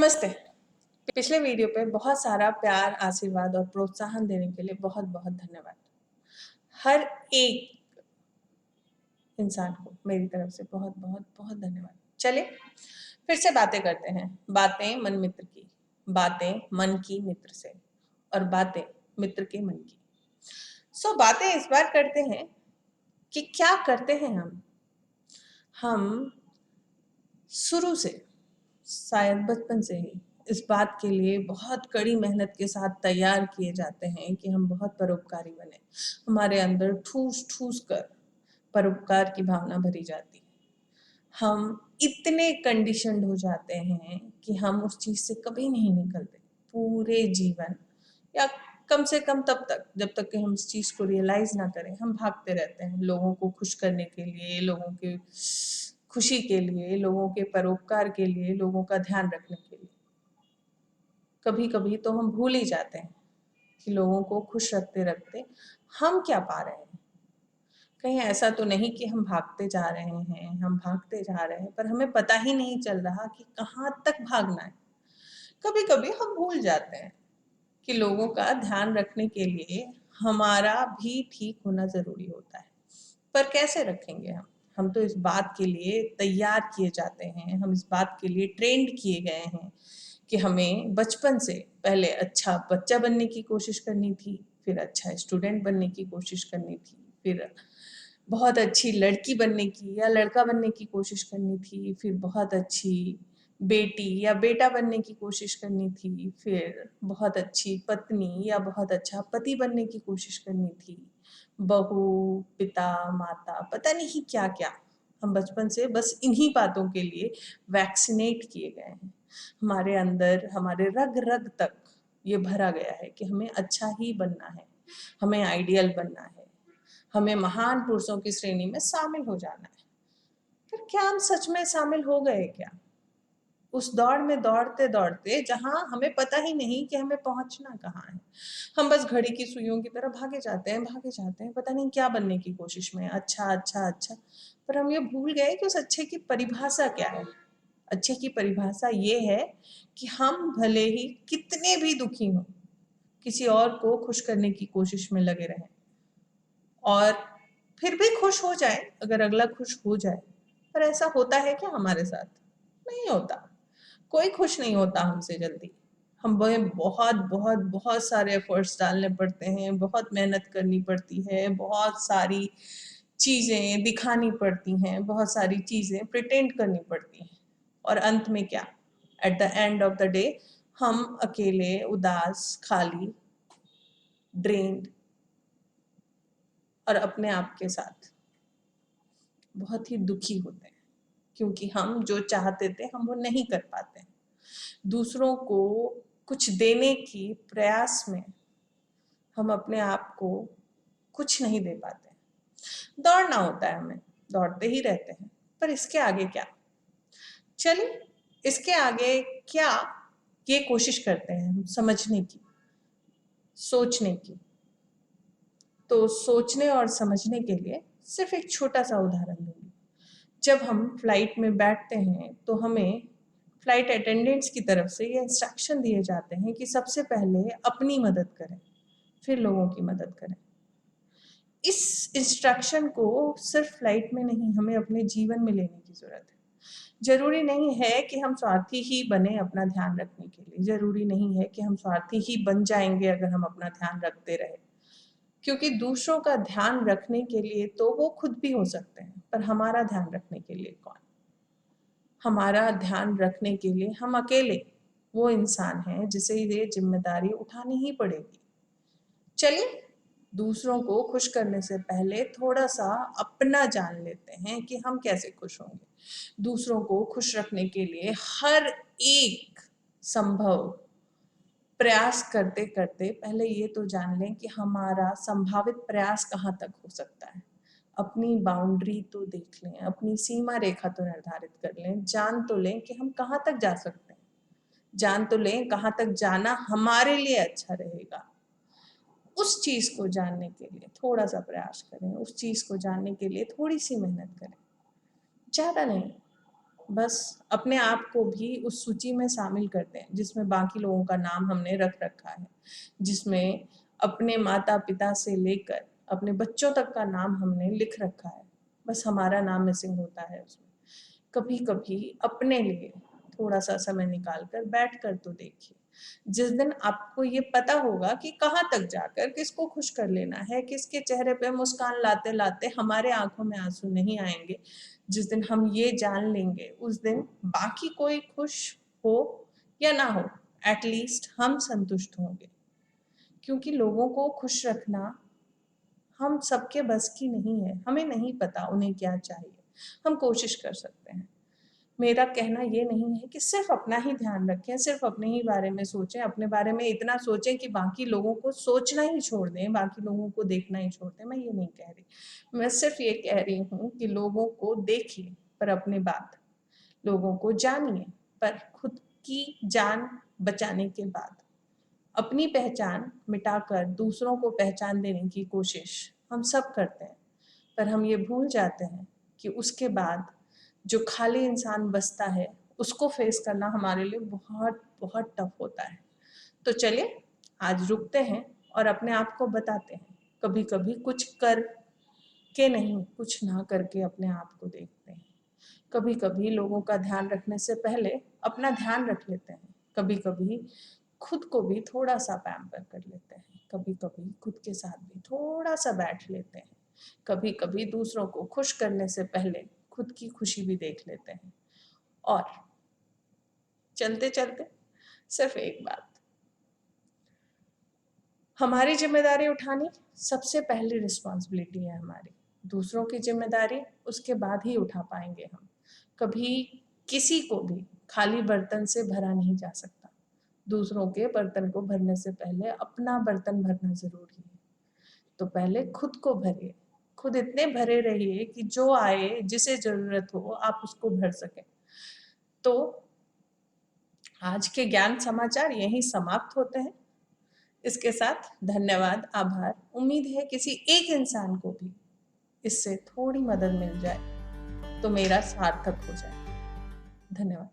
नमस्ते। पिछले वीडियो पे बहुत सारा प्यार, आशीर्वाद और प्रोत्साहन देने के लिए बहुत-बहुत धन्यवाद। हर एक इंसान को मेरी तरफ से बहुत-बहुत धन्यवाद। चलिए फिर से बातें करते हैं। बातें मन मित्र की, बातें मन की मित्र से और बातें मित्र के मन की। बातें इस बार करते हैं कि क्या करते हैं हम शुरू से, शायद बचपन से ही इस बात के लिए बहुत कड़ी मेहनत के साथ तैयार किए जाते हैं कि हम बहुत परोपकारी बने। हमारे अंदर ठूस-ठूस कर परोपकार की भावना भरी जाती है। हम इतने कंडीशन्ड हो जाते हैं कि हम उस चीज़ से कभी नहीं निकलते। पूरे जीवन या कम से कम तब तक जब तक कि हम इस चीज़ को रियलाइज़ ना करें, हम भागते रहते हैं लोगों को खुश करने के लिए, लोगों की खुशी के लिए, लोगों के परोपकार के लिए, लोगों का ध्यान रखने के लिए। कभी-कभी तो हम भूल ही जाते हैं कि लोगों को खुश रखते-रखते हम क्या पा रहे हैं। कहीं ऐसा तो नहीं कि हम भागते जा रहे हैं, पर हमें पता ही नहीं चल रहा कि कहाँ तक भागना है। कभी-कभी हम भूल जाते हैं कि लोगों का ध्यान रखने के लिए हमारा भी ठीक होना ज़रूरी होता है। पर कैसे रखेंगे हम? हम तो इस बात के लिए तैयार किए जाते हैं, हम इस बात के लिए ट्रेंड किए गए हैं कि हमें बचपन से पहले अच्छा बच्चा बनने की कोशिश करनी थी, फिर अच्छा स्टूडेंट बनने की कोशिश करनी थी, फिर बहुत अच्छी लड़की बनने की या लड़का बनने की कोशिश करनी थी, फिर बहुत अच्छी बेटी या बेटा बनने की कोशिश करनी थी, फिर बहुत अच्छी पत्नी या बहुत अच्छा पति बनने की कोशिश करनी थी। बहू, पिता, माता, पता नहीं क्या-क्या। हम बचपन से बस इन्हीं बातों के लिए वैक्सीनेट किए गए हैं। हमारे अंदर, हमारे रग-रग तक ये भरा गया है कि हमें अच्छा ही बनना है, हमें आइडियल बनना है, हमें महान पुरुषों की श्रेणी में शामिल हो जाना है। पर क्या हम सच में शामिल हो गए क्या? उस दौड़ में दौड़ते-दौड़ते जहाँ हमें पता ही नहीं कि हमें पहुँचना कहाँ है। हम बस घड़ी की सुइयों की तरह भागे जाते हैं, पता नहीं क्या बनने की कोशिश में, अच्छा। पर हम ये भूल गए कि उस अच्छे की परिभाषा क्या है? अच्छे की परिभाषा ये है कि हम भले ही कितने भी दुखी हों, किसी और को खुश करने की कोशिश में लगे रहें और फिर भी खुश हो जाएँ, अगर अगला खुश हो जाए। पर ऐसा होता है क्या हमारे साथ? नहीं होता। कोई खुश नहीं होता हमसे जल्दी। हमें बहुत सारे एफर्ट्स डालने पड़ते हैं, बहुत मेहनत करनी पड़ती है, बहुत सारी चीज़ें दिखानी पड़ती हैं, बहुत सारी चीज़ें प्रिटेंड करनी पड़ती हैं। और अंत में क्या? At the end of the day हम अकेले, उदास, खाली, ड्रेन्ड और अपने आप के साथ बहुत ही दुखी होते हैं, क्योंकि हम जो चाहते थे हम वो नहीं कर पाते हैं। दूसरों को कुछ देने की प्रयास में हम अपने आप को कुछ नहीं दे पाते हैं। दौड़ना होता है हमें, दौड़ते ही रहते हैं, पर इसके आगे क्या? चलिए, इसके आगे क्या ये कोशिश करते हैं हम समझने की, सोचने की। तो सोचने और समझने के लिए सिर्फ एक छोटा-सा उदाहरण दूँगी। जब हम फ्लाइट में बैठते हैं, तो हमें फ्लाइट अटेंडेंट्स की तरफ से ये इंस्ट्रक्शन दिए जाते हैं कि सबसे पहले अपनी मदद करें, फिर लोगों की मदद करें। इस इंस्ट्रक्शन को सिर्फ फ्लाइट में नहीं, हमें अपने जीवन में लेने की ज़रूरत है। ज़रूरी नहीं है कि हम स्वार्थी ही बने अपना ध्यान रखने के लिए, ज़रूरी नहीं है कि हम स्वार्थी ही बन जाएँगे अगर हम अपना ध्यान रखते रहे। क्योंकि दूसरों का ध्यान रखने के लिए तो वो खुद भी हो सकते हैं, पर हमारा ध्यान रखने के लिए कौन? हमारा ध्यान रखने के लिए हम अकेले वो इंसान हैं जिसे ये ज़िम्मेदारी उठानी ही पड़ेगी। चलिए, दूसरों को खुश करने से पहले थोड़ा-सा अपना जान लेते हैं कि हम कैसे खुश होंगे। दूसरों को खुश रखने के लिए हर एक संभव प्रयास करते-करते पहले ये तो जान लें कि हमारा संभावित प्रयास कहाँ तक हो सकता है। अपनी बाउंड्री तो देख लें, अपनी सीमा रेखा तो निर्धारित कर लें, जान तो लें कि हम कहाँ तक जा सकते हैं। जान तो लें कहाँ तक जाना हमारे लिए अच्छा रहेगा। उस चीज़ को जानने के लिए थोड़ा-सा प्रयास करें, उस चीज़ को जानने के लिए थोड़ी-सी मेहनत करें। ज़्यादा नहीं, बस अपने आप को भी उस सूची में शामिल कर दें जिसमें बाकी लोगों का नाम हमने रख रखा है, जिसमें अपने माता-पिता से लेकर अपने बच्चों तक का नाम हमने लिख रखा है। बस हमारा नाम मिसिंग होता है उसमें। कभी-कभी अपने लिए थोड़ा-सा समय निकाल कर बैठ कर तो देखिए। जिस दिन आपको ये पता होगा कि कहाँ तक जाकर किसको खुश कर लेना है, किसके चेहरे पे मुस्कान लाते-लाते हमारे आँखों में आँसू नहीं आएँगे, जिस दिन हम ये जान लेंगे, उस दिन बाकी कोई खुश हो या ना हो, एट लीस्ट हम संतुष्ट होंगे। क्योंकि लोगों को खुश रखना हम सबके बस की नहीं है, हमें नहीं पता उन्हें क्या चाहिए। हम कोशिश कर सकते हैं। मेरा कहना ये नहीं है कि सिर्फ़ अपना ही ध्यान रखें, सिर्फ़ अपने ही बारे में सोचें, अपने बारे में इतना सोचें कि बाकी लोगों को सोचना ही छोड़ दें, बाकी लोगों को देखना ही छोड़ दें, मैं ये नहीं कह रही। मैं सिर्फ़ ये कह रही हूँ कि लोगों को देखिए, पर अपनी बात, लोगों को जानिए, पर खुद की जान बचाने के बाद। अपनी पहचान मिटाकर दूसरों को पहचान देने की कोशिश हम सब करते हैं, पर हम ये भूल जाते हैं कि उसके बाद जो खाली इंसान बचता है, उसको फेस करना हमारे लिए बहुत बहुत टफ होता है। तो चलिए आज रुकते हैं और अपने आप को बताते हैं, कभी-कभी कुछ कर के नहीं, कुछ ना करके अपने आप को देखते हैं। कभी-कभी लोगों का ध्यान रखने से पहले अपना ध्यान रख लेते हैं। कभी-कभी खुद को भी थोड़ा-सा पैम्पर कर लेते हैं। कभी-कभी खुद के साथ भी थोड़ा-सा बैठ लेते हैं। कभी-कभी दूसरों को खुश करने से पहले खुद की खुशी भी देख लेते हैं। और चलते-चलते सिर्फ़ एक बात, हमारी ज़िम्मेदारी उठानी सबसे पहली रिस्पॉन्सिबिलिटी है हमारी। दूसरों की ज़िम्मेदारी उसके बाद ही उठा पाएँगे हम। कभी किसी को भी खाली बर्तन से भरा नहीं जा सकता। दूसरों के बर्तन को भरने से पहले अपना बर्तन भरना ज़रूरी है। तो पहले खुद को भरिए। खुद इतने भरे रहिए कि जो आए, जिसे ज़रूरत हो, आप उसको भर सकें। तो आज के ज्ञान समाचार यहीं समाप्त होते हैं। इसके साथ धन्यवाद, आभार। उम्मीद है किसी एक इंसान को भी इससे थोड़ी मदद मिल जाए, तो मेरा सार्थक हो जाए। धन्यवाद।